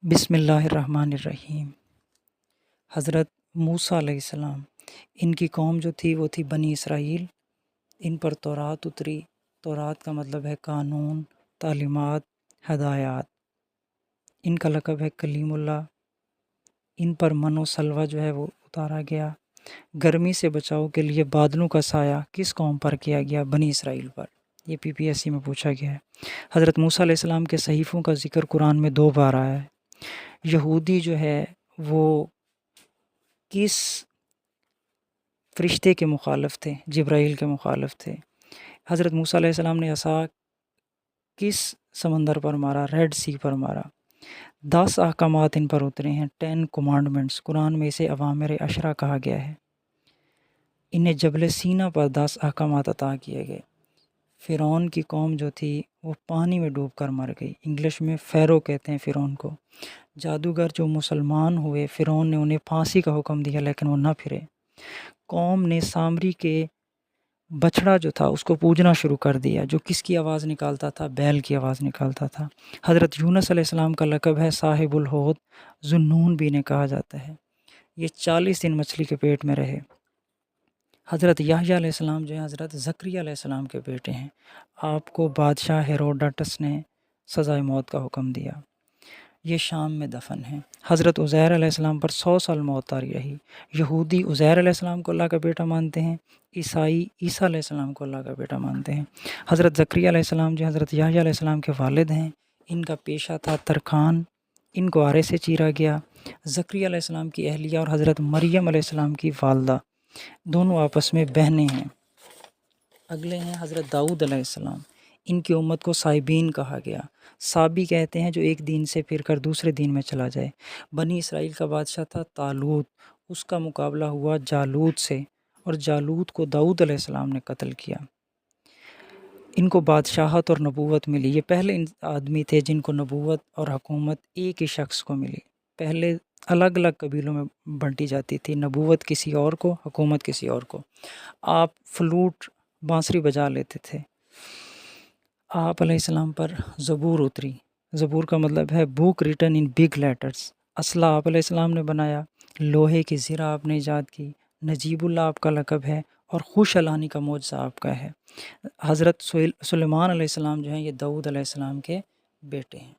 بسم اللہ الرحمن الرحیم۔ حضرت موسیٰ علیہ السلام، ان کی قوم جو تھی وہ تھی بنی اسرائیل۔ ان پر تورات اتری۔ تورات کا مطلب ہے قانون، تعلیمات، ہدایات۔ ان کا لقب ہے کلیم اللہ۔ ان پر من و سلوہ جو ہے وہ اتارا گیا۔ گرمی سے بچاؤ کے لیے بادلوں کا سایہ کس قوم پر کیا گیا؟ بنی اسرائیل پر۔ یہ PPSC میں پوچھا گیا ہے۔ حضرت موسیٰ علیہ السلام کے صحیفوں کا ذکر قرآن میں 2 بار آیا ہے۔ یہودی جو ہے وہ کس فرشتے کے مخالف تھے؟ جبرائیل کے مخالف تھے۔ حضرت موسیٰ علیہ السلام نے عصا کس سمندر پر مارا؟ ریڈ سی پر مارا۔ 10 احکامات ان پر اترے ہیں، 10 commandments۔ قرآن میں اسے اوامر 10 کہا گیا ہے۔ انہیں جبل سینا پر 10 احکامات عطا کیے گئے۔ فرعون کی قوم جو تھی وہ پانی میں ڈوب کر مر گئی۔ انگلش میں فیرو کہتے ہیں فرعون کو۔ جادوگر جو مسلمان ہوئے، فرعون نے انہیں پھانسی کا حکم دیا لیکن وہ نہ پھرے۔ قوم نے سامری کے بچڑا جو تھا اس کو پوجنا شروع کر دیا، جو کس کی آواز نکالتا تھا؟ بیل کی آواز نکالتا تھا۔ حضرت یونس علیہ السلام کا لقب ہے صاحب الحوت، ذو النون بھی انہیں کہا جاتا ہے۔ یہ 40 دن مچھلی کے پیٹ میں رہے۔ حضرت یحییٰ علیہ السلام جو ہیں حضرت زکریا علیہ السلام کے بیٹے ہیں۔ آپ کو بادشاہ ہیروڈاٹس نے سزائے موت کا حکم دیا۔ یہ شام میں دفن ہیں۔ حضرت عزیر علیہ السلام پر 100 سال موت طاری رہی۔ یہودی عزیر علیہ السلام کو اللہ کا بیٹا مانتے ہیں، عیسائی عیسیٰ علیہ السلام کو اللہ کا بیٹا مانتے ہیں۔ حضرت زکریا علیہ السلام جو حضرت یحییٰ علیہ السلام کے والد ہیں، ان کا پیشہ تھا ترکھان، ان کو آرے سے چیرا گیا۔ زکریا علیہ السلام کی اہلیہ اور حضرت مریم علیہ السلام کی والدہ دونوں آپس میں بہنیں ہیں۔ اگلے ہیں حضرت داؤد علیہ السلام۔ ان کی امت کو سائبین کہا گیا۔ سابی کہتے ہیں جو ایک دین سے پھر کر دوسرے دین میں چلا جائے۔ بنی اسرائیل کا بادشاہ تھا طالوت، اس کا مقابلہ ہوا جالوت سے، اور جالوت کو داؤد علیہ السلام نے قتل کیا۔ ان کو بادشاہت اور نبوت ملی۔ یہ پہلے آدمی تھے جن کو نبوت اور حکومت ایک ہی شخص کو ملی۔ پہلے الگ الگ قبیلوں میں بانٹی جاتی تھی، نبوت کسی اور کو، حکومت کسی اور کو۔ آپ فلوٹ، بانسری بجا لیتے تھے۔ آپ علیہ السلام پر زبور اتری۔ زبور کا مطلب ہے book written in big letters. اسلحہ آپ علیہ السلام نے بنایا۔ لوہے کی زرہ آپ نے ایجاد کی۔ نجیب اللہ آپ کا لقب ہے، اور خوش علانی کا معجزہ آپ کا ہے۔ حضرت سلیمان علیہ السلام جو ہیں یہ داؤد علیہ السلام کے بیٹے ہیں۔